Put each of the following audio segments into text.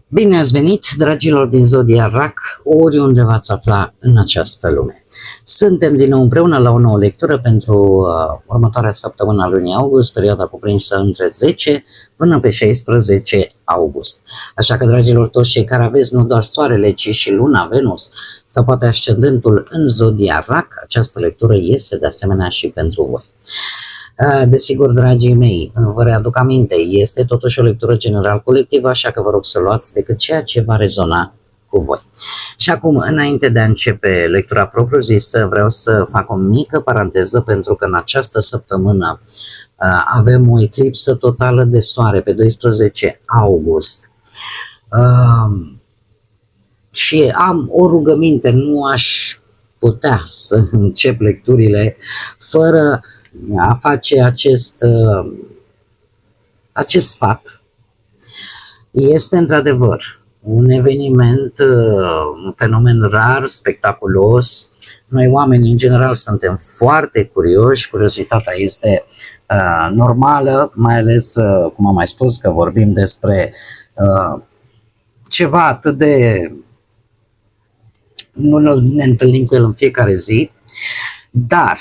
Bine ați venit, dragilor din Zodia RAC, oriunde v-ați afla în această lume. Suntem din nou împreună la o nouă lectură pentru următoarea săptămână a lunii august, perioada cuprinsă între 10 până pe 16 august. Așa că, dragilor, toți cei care aveți nu doar soarele, ci și luna, Venus sau poate ascendentul în Zodia RAC, această lectură este de asemenea și pentru voi. Desigur, dragii mei, vă readuc aminte, este totuși o lectură general colectivă, așa că vă rog să luați decât ceea ce va rezona cu voi. Și acum, înainte de a începe lectura propriu-zisă, vreau să fac o mică paranteză, pentru că în această săptămână avem o eclipsă totală de soare pe 12 august. Și am o rugăminte, nu aș putea să încep lecturile fără a face acest sfat. Este într-adevăr un eveniment, un fenomen rar, spectaculos. Noi oamenii în general suntem foarte curioși, curiozitatea este normală, mai ales, cum am mai spus, că vorbim despre ceva atât de... nu ne întâlnim cu el în fiecare zi, dar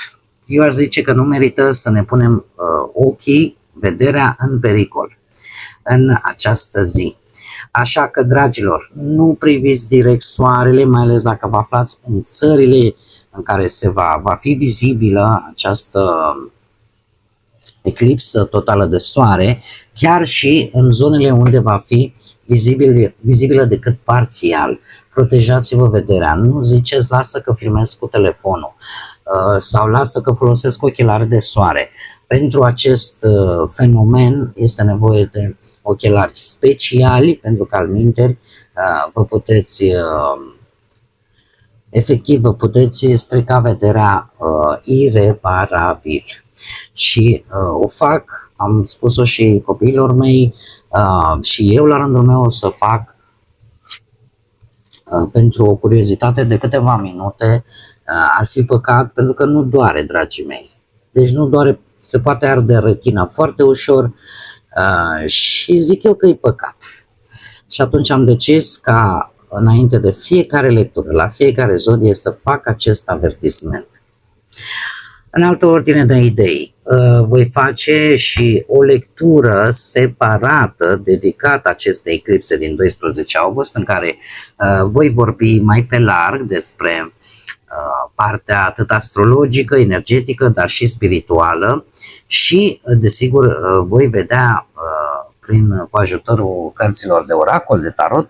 eu aș zice că nu merită să ne punem ochii, vederea în pericol în această zi. Așa că, dragilor, nu priviți direct soarele, mai ales dacă vă aflați în țările în care va fi vizibilă această eclipsă totală de soare, chiar și în zonele unde va fi vizibilă decât parțial. Protejați-vă vederea, nu ziceți lasă că filmez cu telefonul sau lasă că folosesc ochelari de soare. Pentru acest fenomen este nevoie de ochelari speciali, pentru că altminteri efectiv vă puteți strica vederea ireparabil. Și o fac, am spus-o și copiilor mei, și eu la rândul meu o să fac pentru o curiozitate de câteva minute. Ar fi păcat, pentru că nu doare, dragii mei. Deci nu doare, se poate arde retina foarte ușor și zic eu că e păcat. Și atunci am decis ca înainte de fiecare lectură, la fiecare zodie, să fac acest avertisment. În altă ordine de idei, voi face și o lectură separată dedicată acestei eclipse din 12 august, în care voi vorbi mai pe larg despre partea atât astrologică, energetică, dar și spirituală și, desigur, voi vedea cu ajutorul cărților de oracol, de tarot,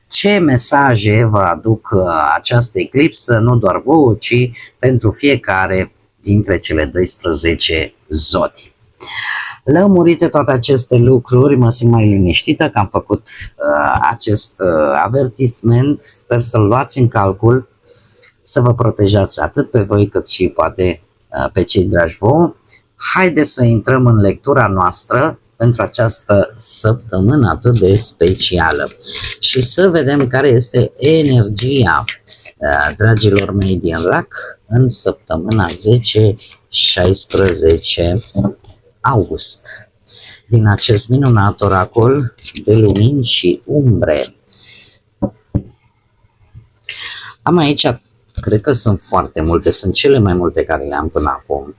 ce mesaje vă aduc această eclipsă, nu doar vouă, ci pentru fiecare dintre cele 12 zodii. Lămurite toate aceste lucruri, mă simt mai liniștită că am făcut acest avertisment. Sper să-l luați în calcul, să vă protejați atât pe voi cât și poate pe cei dragi vouă. Haideți să intrăm în lectura noastră pentru această săptămână atât de specială și să vedem care este energia dragilor mei din RAC în săptămâna 10-16 august. Din acest minunat oracol de lumini și umbre. Am aici, cred că sunt foarte multe, sunt cele mai multe care le am până acum.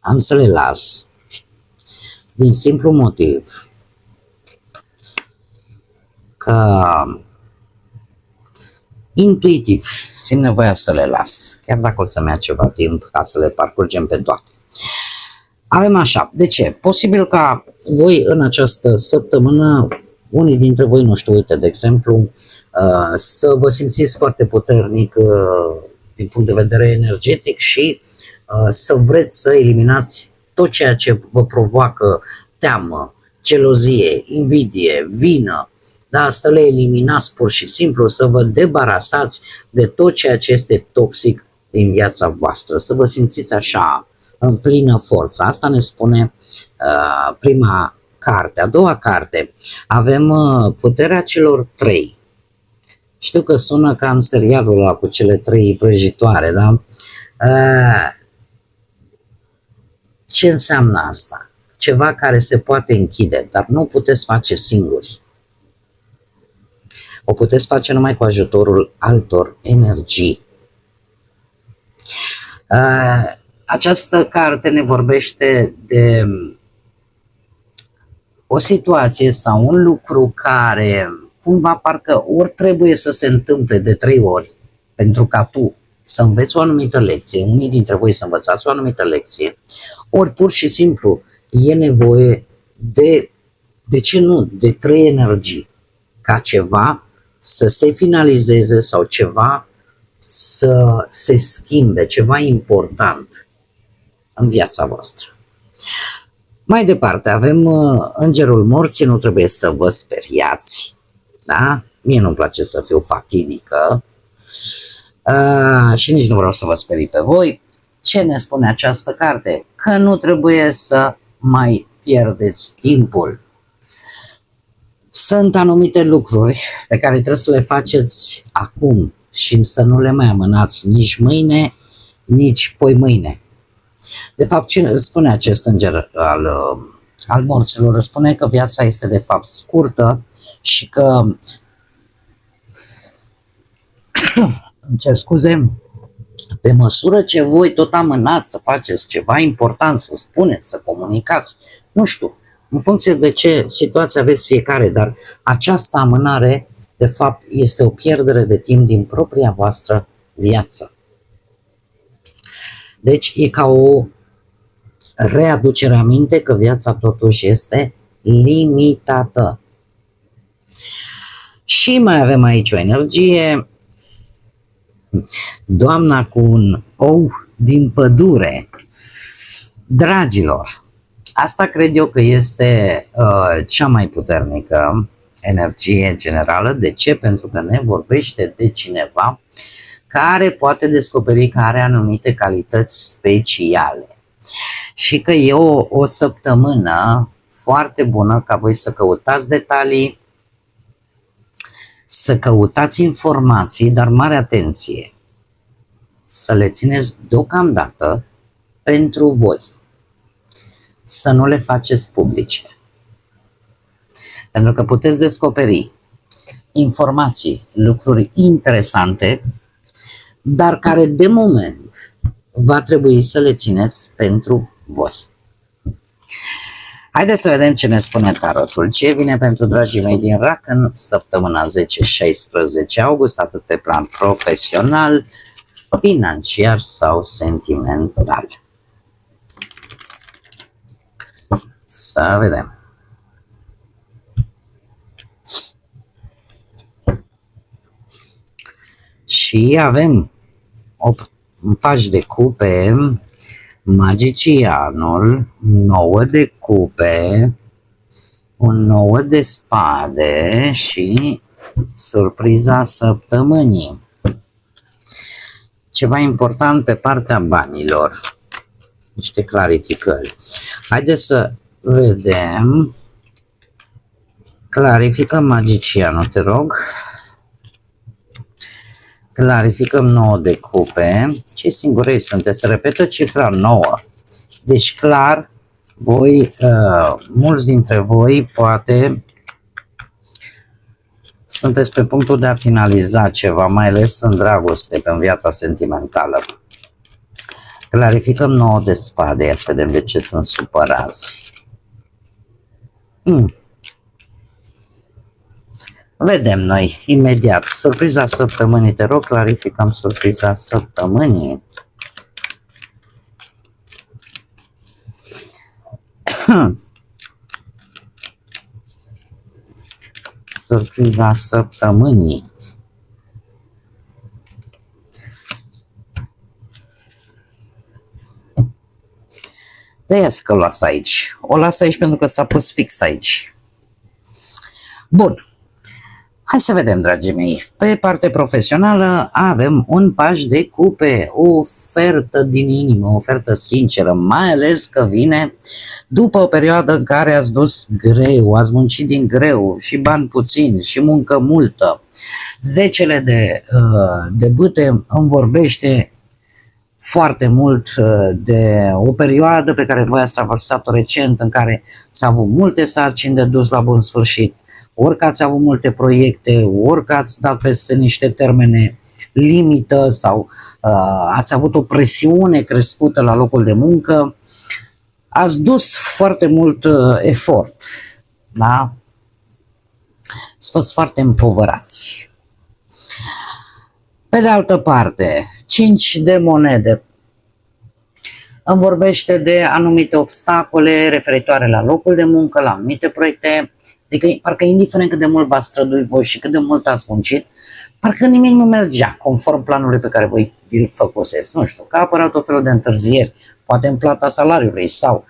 Am să le las din simplu motiv că intuitiv simt nevoia să le las, chiar dacă o să-mi ia ceva timp ca să le parcurgem pe toate. Avem așa, de ce? Posibil ca voi în această săptămână, unii dintre voi, nu știu, uite, de exemplu, să vă simțiți foarte puternic din punct de vedere energetic și să vreți să eliminați tot ceea ce vă provoacă teamă, gelozie, invidie, vină, da? Să le eliminați pur și simplu, să vă debarasați de tot ceea ce este toxic din viața voastră, să vă simțiți așa în plină forță. Asta ne spune prima carte. A doua carte, avem puterea celor trei. Știu că sună ca în serialul ăla cu cele trei vrăjitoare, da? Ce înseamnă asta? Ceva care se poate închide, dar nu puteți face singuri. O puteți face numai cu ajutorul altor energii. Această carte ne vorbește de o situație sau un lucru care cumva parcă ori trebuie să se întâmple de 3 ori pentru ca tu să înveți o anumită lecție, unii dintre voi să învățați o anumită lecție, ori pur și simplu e nevoie de ce nu, de 3 energii ca ceva să se finalizeze sau ceva să se schimbe, ceva important în viața voastră. Mai departe avem Îngerul Morții, nu trebuie să vă speriați, da? Mie nu-mi place să fiu fatidică și nici nu vreau să vă sperii pe voi. Ce ne spune această carte? Că nu trebuie să mai pierdeți timpul. Sunt anumite lucruri pe care trebuie să le faceți acum și să nu le mai amânați nici mâine, nici poimâine. De fapt, ce spune acest înger al morților? Spune că viața este de fapt scurtă și că, îmi cer scuze, pe măsură ce voi tot amânați să faceți ceva important, să spuneți, să comunicați, nu știu, în funcție de ce situație aveți fiecare, dar această amânare, de fapt, este o pierdere de timp din propria voastră viață. Deci e ca o readucere aminte că viața totuși este limitată. Și mai avem aici o energie, doamna cu un ou din pădure. Dragilor, asta cred eu că este cea mai puternică energie generală. De ce? Pentru că ne vorbește de cineva care poate descoperi că are anumite calități speciale și că e o săptămână foarte bună ca voi să căutați detalii, să căutați informații, dar mare atenție, să le țineți deocamdată pentru voi, să nu le faceți publice, pentru că puteți descoperi informații, lucruri interesante, dar care de moment va trebui să le țineți pentru voi. Haideți să vedem ce ne spune tarotul. Ce vine pentru dragii mei din RAC în săptămâna 10-16 august, atât pe plan profesional, financiar sau sentimental. Să vedem. Și avem un paș de cupe, magicianul, 9 de cupe, un 9 de spade și surpriza săptămânii. Ceva important pe partea banilor, niște clarificări. Haideți să vedem. Clarificăm magicianul, te rog. Clarificăm 9 de cupe. Ce singurei sunteți? Repetă cifra 9. Deci clar, voi, mulți dintre voi poate sunteți pe punctul de a finaliza ceva, mai ales în dragoste, în viața sentimentală. Clarificăm 9 de spade, ia să vedem de ce sunt supărați. Vedem noi imediat. Surpriza săptămânii, te rog, clarificăm surpriza săptămânii. Surpriza săptămânii. De-aia că o las aici. O las aici pentru că s-a pus fix aici. Bun. Hai să vedem, dragii mei. Pe partea profesională avem un paș de cupe, o ofertă din inimă, o ofertă sinceră, mai ales că vine după o perioadă în care ați dus greu, ați muncit din greu și bani puțini și muncă multă. Zecele de bâte îmi vorbește foarte mult de o perioadă pe care voi ați traversat-o recent, în care ți-a avut multe sarcini de dus la bun sfârșit. ori că ați avut multe proiecte, ori că ați dat peste niște termene limită sau ați avut o presiune crescută la locul de muncă, ați dus foarte mult efort, da? Ați fost foarte împovărați. Pe de altă parte, 5 de monede îmi vorbește de anumite obstacole referitoare la locul de muncă, la anumite proiecte, adică parcă indiferent cât de mult v-ați străduit voi și cât de mult ați muncit, parcă nimic nu mergea conform planului pe care voi vi-l făcuseți. Nu știu, că a apărat o felul de întârzieri, poate în plata salariului sau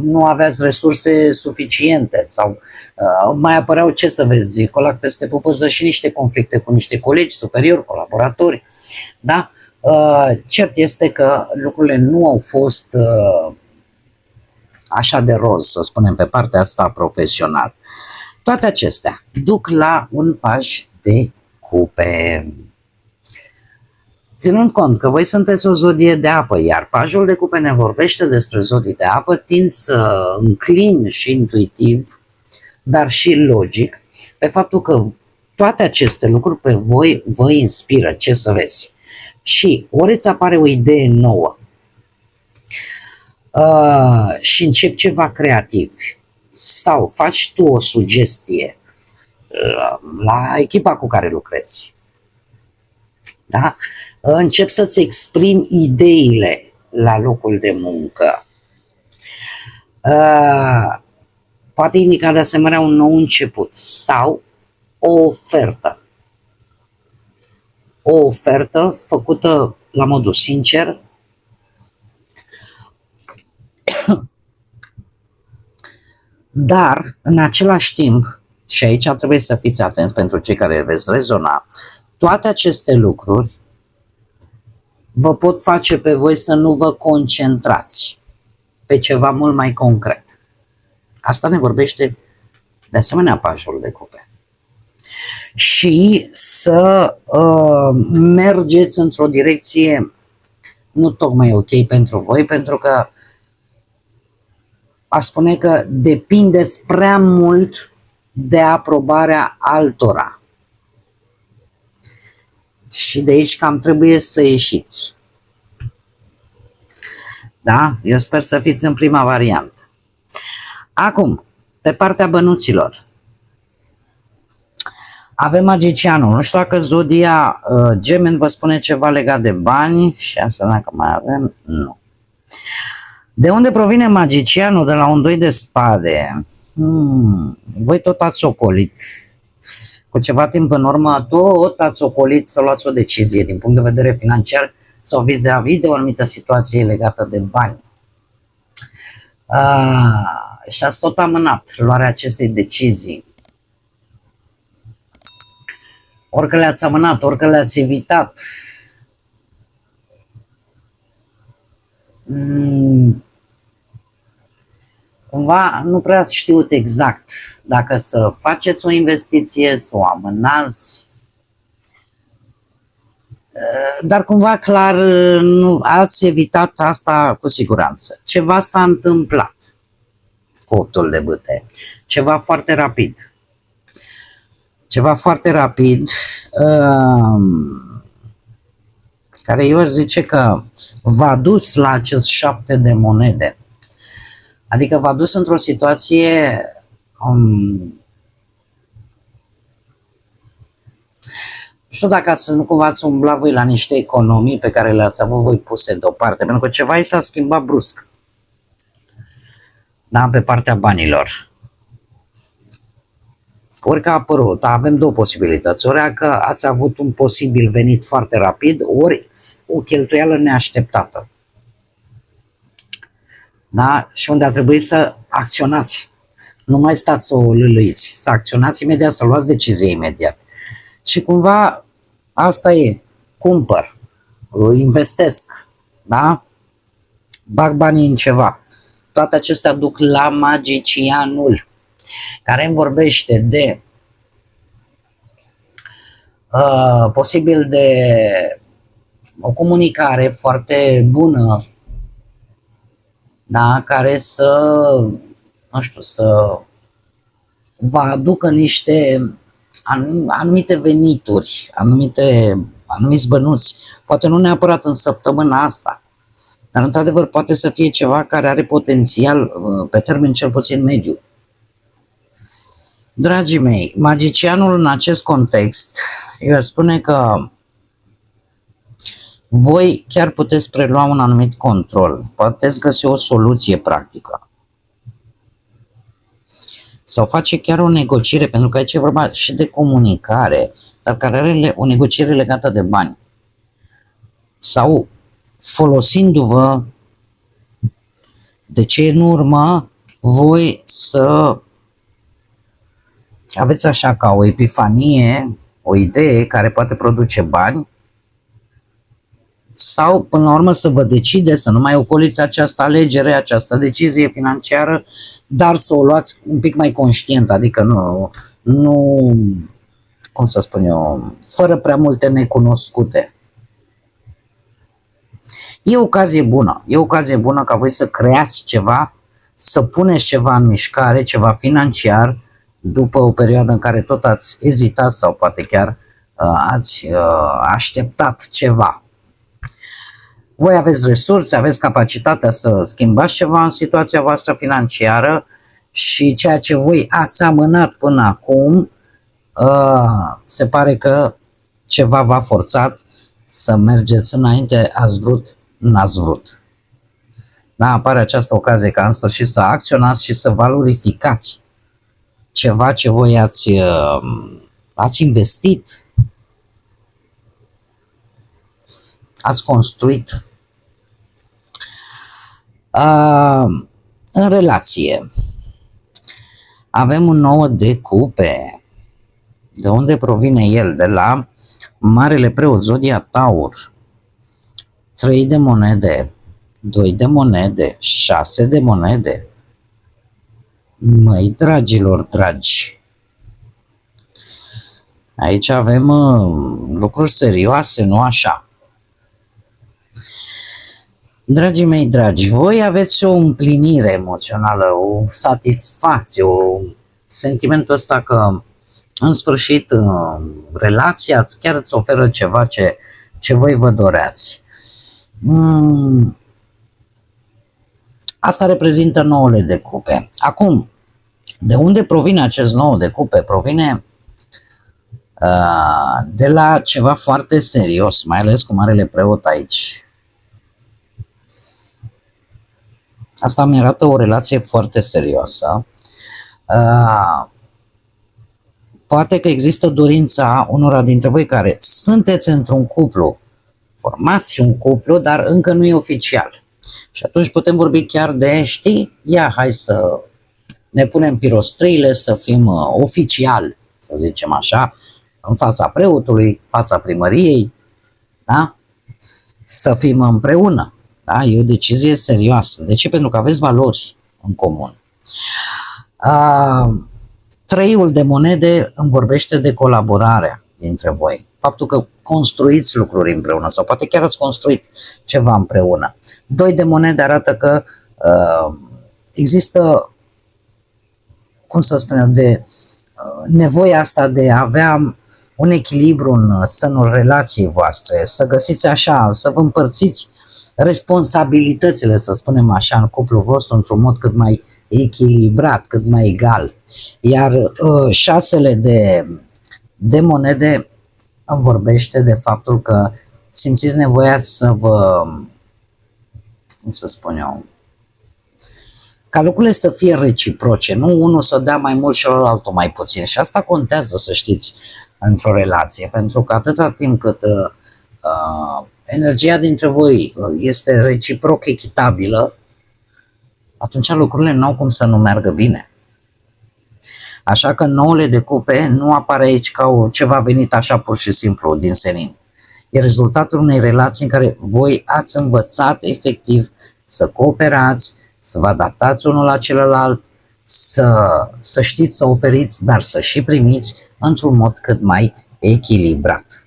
nu aveați resurse suficiente sau mai apăreau, ce să vezi, colac peste pupăză și niște conflicte cu niște colegi superiori, colaboratori, da? Cert este că lucrurile nu au fost așa de roz, să spunem, pe partea asta profesională. Toate acestea duc la un paj de cupe. Ținând cont că voi sunteți o zodie de apă, iar pajul de cupe ne vorbește despre zodii de apă, tind să înclin și intuitiv, dar și logic, pe faptul că toate aceste lucruri pe voi vă inspiră, ce să vezi. Și ori îți apare o idee nouă și începi ceva creativ sau faci tu o sugestie la echipa cu care lucrezi, da? Începi să-ți exprimi ideile la locul de muncă. Poate indica de asemenea un nou început sau o ofertă. O ofertă făcută la modul sincer, dar în același timp, și aici trebuie să fiți atenți pentru cei care veți rezona, toate aceste lucruri vă pot face pe voi să nu vă concentrați pe ceva mult mai concret. Asta ne vorbește de asemenea pajul de cupe. Și să mergeți într-o direcție nu tocmai ok pentru voi, pentru că aș spune că depindeți prea mult de aprobarea altora. Și de aici cam trebuie să ieșiți. Da? Eu sper să fiți în prima variantă. Acum, pe partea bănuților, avem magicianul. Nu știu dacă zodia Gemeni vă spune ceva legat de bani și asta dacă mai avem, nu. De unde provine magicianul? De la un 2 de spade. Voi tot ați ocolit. Cu ceva timp în urmă, tot ați ocolit să luați o decizie din punct de vedere financiar sau vis-a-vis de o anumită situație legată de bani. Și ați tot amânat luarea acestei decizii. Orică le-ați amânat, orică le-ați evitat. Cumva nu prea ați știut exact dacă să faceți o investiție, să o amânați. Dar cumva clar nu ați evitat asta cu siguranță. Ceva s-a întâmplat cu 8-ul de bâte. Ceva foarte rapid. Ceva foarte rapid care eu aș zice că v-a dus la acest 7 de monede. Adică v-a dus într-o situație nu știu dacă nu cumva ați umblat voi la niște economii pe care le-ați avut voi puse deoparte, pentru că ceva i s-a schimbat brusc. Da, pe partea banilor. Ori că a apărut, avem două posibilități, ori că ați avut un posibil venit foarte rapid, ori o cheltuială neașteptată. Da? Și unde a trebuit să acționați. Nu mai stați să o lâlâiți, să acționați imediat, să luați decizie imediat. Și cumva asta e, cumpăr, investesc, da? Bag banii în ceva. Toate acestea duc la magicianul, care îmi vorbește de posibil de o comunicare foarte bună, da, care să, nu știu, să vă aducă niște anumite venituri, anumiți bănuți, poate nu neapărat în săptămâna asta, dar într-adevăr poate să fie ceva care are potențial pe termen cel puțin mediu. Dragii mei, magicianul în acest context, eu aș spune că voi chiar puteți prelua un anumit control, puteți găsi o soluție practică. Sau face chiar o negociere, pentru că aici e vorba și de comunicare, dar care are o negociere legată de bani. Sau folosindu-vă de ce în urmă, voi să aveți așa ca o epifanie, o idee care poate produce bani, sau până la urmă să vă decideți să nu mai ocoliți această alegere, această decizie financiară, dar să o luați un pic mai conștient, adică nu, cum să spun eu, fără prea multe necunoscute. E o ocazie bună ca voi să creați ceva, să puneți ceva în mișcare, ceva financiar, după o perioadă în care tot ați ezitat sau poate chiar ați așteptat ceva. Voi aveți resurse, aveți capacitatea să schimbați ceva în situația voastră financiară și ceea ce voi ați amânat până acum, se pare că ceva v-a forțat să mergeți înainte, ați vrut, n-ați vrut. Da, apare această ocazie ca în sfârșit să acționați și să valorificați ceva ce voi ați investit, ați construit. În relație avem un 9 de cupe. De unde provine el? De la Marele Preot, zodia Taur. 3 de monede, 2 de monede, 6 de monede. Măi, dragilor dragi, aici avem lucruri serioase, nu așa? Dragii mei dragi, voi aveți o împlinire emoțională, o satisfacție, sentimentul ăsta că în sfârșit relația chiar îți oferă ceva ce voi vă doreați. Asta reprezintă 9 de cupe. Acum, de unde provine acest 9 de cupe? Provine de la ceva foarte serios, mai ales cu Marele Preot aici. Asta mi arată o relație foarte serioasă. Poate că există dorința unora dintre voi care sunteți într-un cuplu, formați un cuplu, dar încă nu e oficial. Și atunci putem vorbi chiar de, știi, hai să ne punem pirostriile, să fim oficial, să zicem așa, în fața preotului, fața primăriei, da? Să fim împreună. Da? E o decizie serioasă. De ce? Pentru că aveți valori în comun. 3 de monede îmi vorbește de colaborarea dintre voi. Faptul că construiți lucruri împreună sau poate chiar ați construit ceva împreună. 2 de monede arată că există, cum să spunem, de nevoia asta de a avea un echilibru în sânul relației voastre, să găsiți așa, să vă împărțiți responsabilitățile, să spunem așa, în cuplul vostru într-un mod cât mai echilibrat, cât mai egal. Iar 6 de monede îmi vorbește de faptul că simțiți nevoia să vă, cum să spun eu, ca lucrurile să fie reciproce, nu unul să dea mai mult și altul mai puțin. Și asta contează, să știți, într-o relație, pentru că atâta timp cât energia dintre voi este reciproc echitabilă, atunci lucrurile nu au cum să nu meargă bine. Așa că 9 de cupe nu apare aici ca ceva venit așa pur și simplu din senin. E rezultatul unei relații în care voi ați învățat efectiv să cooperați, să vă adaptați unul la celălalt, să știți să oferiți, dar să și primiți într-un mod cât mai echilibrat.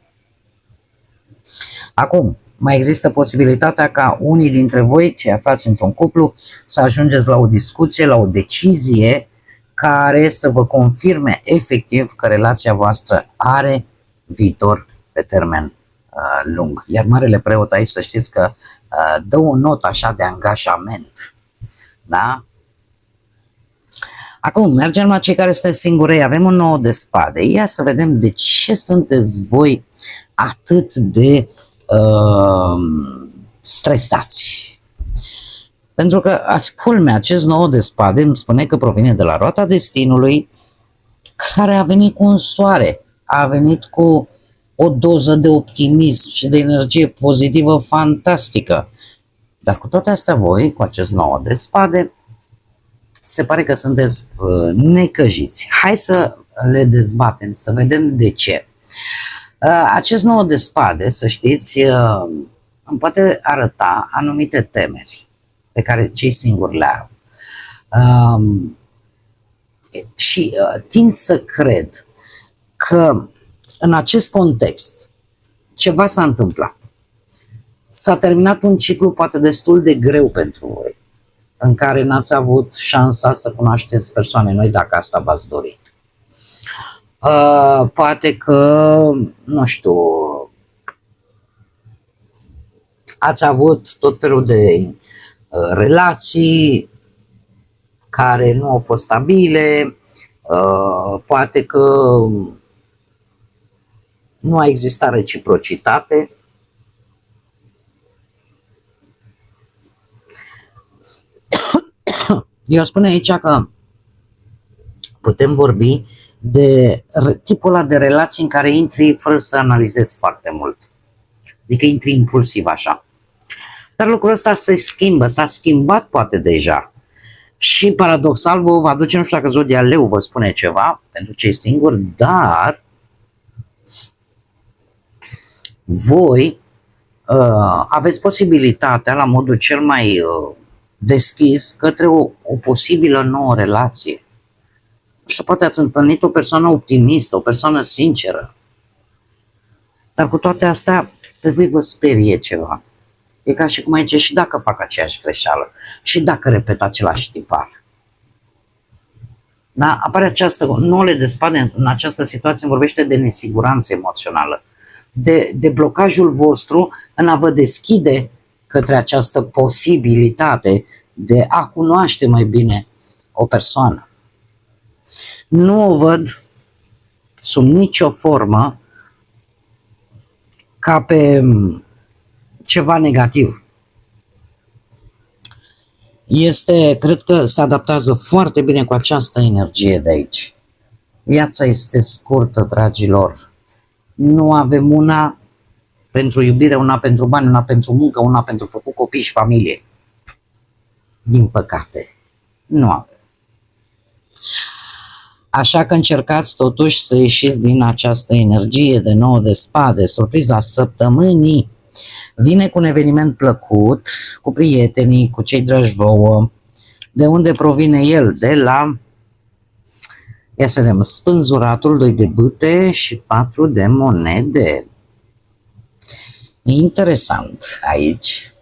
Acum, mai există posibilitatea ca unii dintre voi, cei aflați într-un cuplu, să ajungeți la o discuție, la o decizie care să vă confirme efectiv că relația voastră are viitor pe termen lung. Iar Marele Preot aici să știți că dă o notă așa de angajament. Da? Acum mergem la cei care sunteți singurei, avem un 9 de spade. Ia să vedem de ce sunteți voi atât de stresați. Pentru că, culmea, acest 9 de spade îmi spune că provine de la roata destinului, care a venit cu un soare, a venit cu o doză de optimism și de energie pozitivă fantastică. Dar cu toate astea voi, cu acest 9 de spade, se pare că sunteți necăjiți. Hai să le dezbatem, să vedem de ce. Acest 9 de spade, să știți, îmi poate arăta anumite temeri pe care cei singuri le au. Și tind să cred că în acest context ceva s-a întâmplat. S-a terminat un ciclu poate destul de greu pentru voi, în care n-ați avut șansa să cunoașteți persoane noi dacă asta v-ați dorit. Poate că, nu știu, ați avut tot felul de relații care nu au fost stabile, poate că nu a existat reciprocitate. Eu spun aici că putem vorbi de tipul ăla de relații în care intri fără să analizezi foarte mult. Adică intri impulsiv așa. Dar lucrul ăsta se schimbă, s-a schimbat poate deja. Și paradoxal vă aduce, nu știu dacă zodia Leu vă spune ceva pentru cei singuri, dar voi aveți posibilitatea la modul cel mai deschis către o posibilă nouă relație. Și poate ați întâlnit o persoană optimistă, o persoană sinceră. Dar cu toate astea, pe voi vă sperie ceva. E ca și cum aici, și dacă fac aceeași greșeală, și dacă repet același tipar. Da? Apare această nouă de spade în această situație, îmi vorbește de nesiguranță emoțională, de blocajul vostru în a vă deschide către această posibilitate de a cunoaște mai bine o persoană. Nu o văd sub nicio formă ca pe ceva negativ. Cred că se adaptează foarte bine cu această energie de aici. Viața este scurtă, dragilor. Nu avem una pentru iubire, una pentru bani, una pentru muncă, una pentru făcut copii și familie. Din păcate, nu avem. Așa că încercați totuși să ieșiți din această energie de 9 de spade. Surpriza săptămânii vine cu un eveniment plăcut, cu prietenii, cu cei dragi vouă. De unde provine el? De la, ia să vedem, spânzuratul, 2 de bâte și 4 de monede. Interesant aici.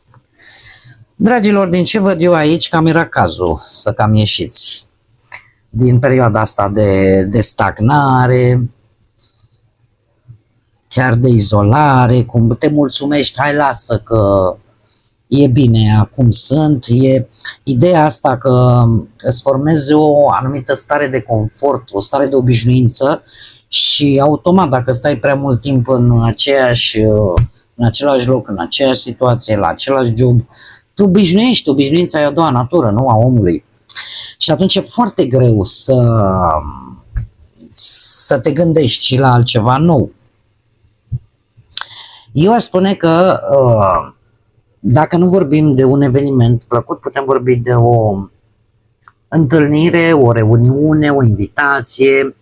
Dragilor, din ce văd eu aici, cam era cazul să cam ieșiți din perioada asta de stagnare, chiar de izolare, cum te mulțumești, hai lasă că e bine acum sunt, e ideea asta că îți formezi o anumită stare de confort, o stare de obișnuință și automat dacă stai prea mult timp în același loc, în aceeași situație, la același job, tu obișnuiești, obișnuința e a doua natură, nu a omului. Și atunci e foarte greu să te gândești și la altceva nou. Eu aș spune că dacă nu vorbim de un eveniment plăcut, putem vorbi de o întâlnire, o reuniune, o invitație,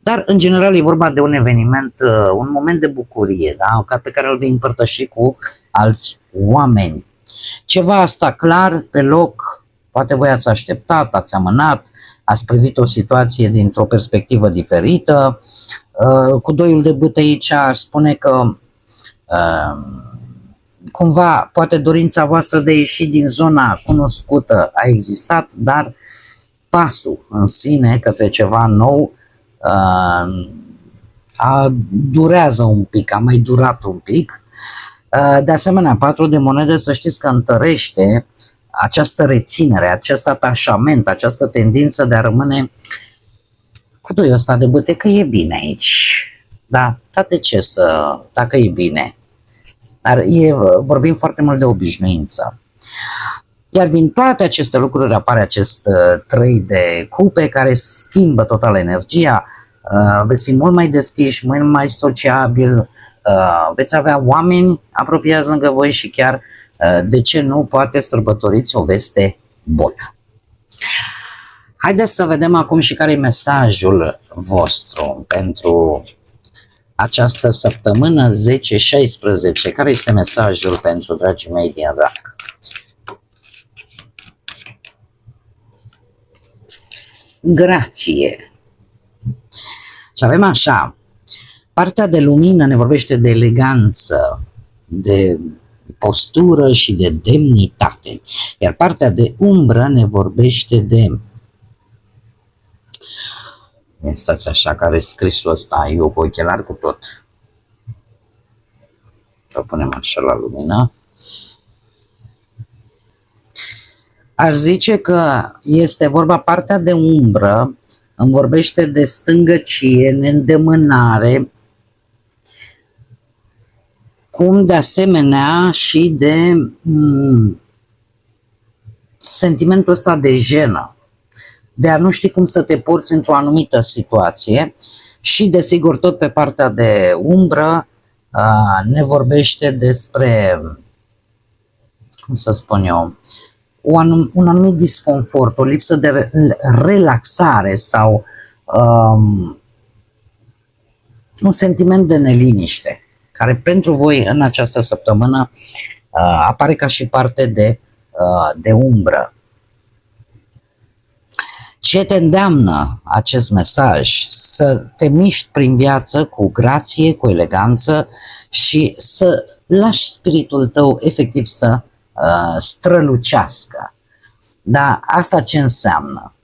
dar în general e vorba de un eveniment, un moment de bucurie, da? Pe care îl vei împărtăși cu alți oameni. Ceva asta clar, pe loc, poate voi ați așteptat, ați amânat, ați privit o situație dintr-o perspectivă diferită. Cu 2 de bâte aici aș spune că cumva poate dorința voastră de a ieși din zona cunoscută a existat, dar pasul în sine către ceva nou durează un pic, a mai durat un pic. De asemenea, 4 de monede, să știți că întărește această reținere, acest atașament, această tendință de a rămâne cu doiul ăsta de băte, că e bine aici. Da, de ce să, dacă e bine. Dar vorbim foarte mult de obișnuință. Iar din toate aceste lucruri apare acest 3 de cupe care schimbă total energia. Veți fi mult mai deschiși, mult mai sociabil, veți avea oameni apropiați lângă voi și chiar, de ce nu, poate sărbătoriți o veste bună. Haideți să vedem acum și care e mesajul vostru pentru această săptămână 10-16. Care este mesajul pentru dragii mei din RAC? Grație. Și avem așa, partea de lumină ne vorbește de eleganță, de postură și de demnitate, iar partea de umbră ne vorbește de... Stați așa, care scrisul ăsta, eu cu ochelari cu tot. Să punem așa la lumină. Aș zice că este vorba, partea de umbră îmi vorbește de stângăcie, neîndemânare, cum de asemenea și de sentimentul ăsta de jenă, de a nu ști cum să te porți într-o anumită situație și desigur tot pe partea de umbră ne vorbește despre, cum să spun eu, un anumit disconfort, o lipsă de relaxare sau un sentiment de neliniște, care pentru voi în această săptămână apare ca și parte de umbră. Ce te îndeamnă acest mesaj? Să te miști prin viață cu grație, cu eleganță și să lași spiritul tău efectiv să strălucească. Dar asta ce înseamnă?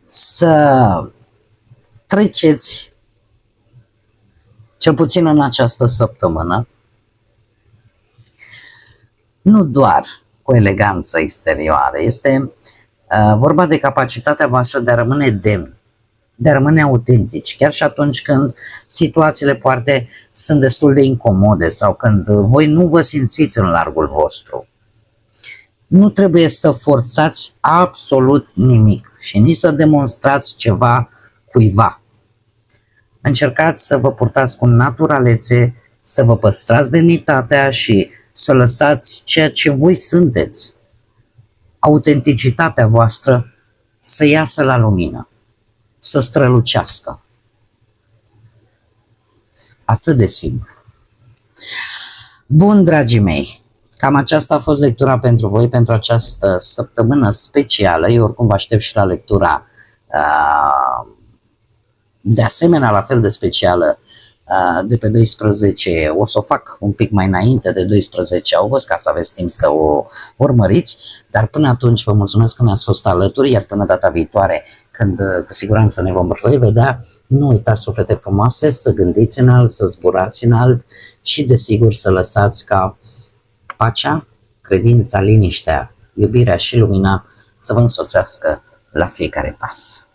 Să treceți, cel puțin în această săptămână, nu doar cu eleganță exterioară, este vorba de capacitatea voastră de a rămâne demn, de a rămâne autentici, chiar și atunci când situațiile poate sunt destul de incomode sau când voi nu vă simțiți în largul vostru. Nu trebuie să forțați absolut nimic și nici să demonstrați ceva cuiva. Încercați să vă purtați cu naturalețe, să vă păstrați demnitatea și să lăsați ceea ce voi sunteți, autenticitatea voastră, să iasă la lumină, să strălucească. Atât de simplu. Bun, dragii mei, cam aceasta a fost lectura pentru voi, pentru această săptămână specială. Eu oricum vă aștept și la lectura de asemenea la fel de specială de pe 12, o să o fac un pic mai înainte de 12 august ca să aveți timp să o urmăriți, dar până atunci vă mulțumesc că mi-ați fost alături, iar până data viitoare, când cu siguranță ne vom revedea, nu uitați, suflete frumoase, să gândiți înalt, să zburați înalt și desigur să lăsați ca pacea, credința, liniștea, iubirea și lumina să vă însoțească la fiecare pas.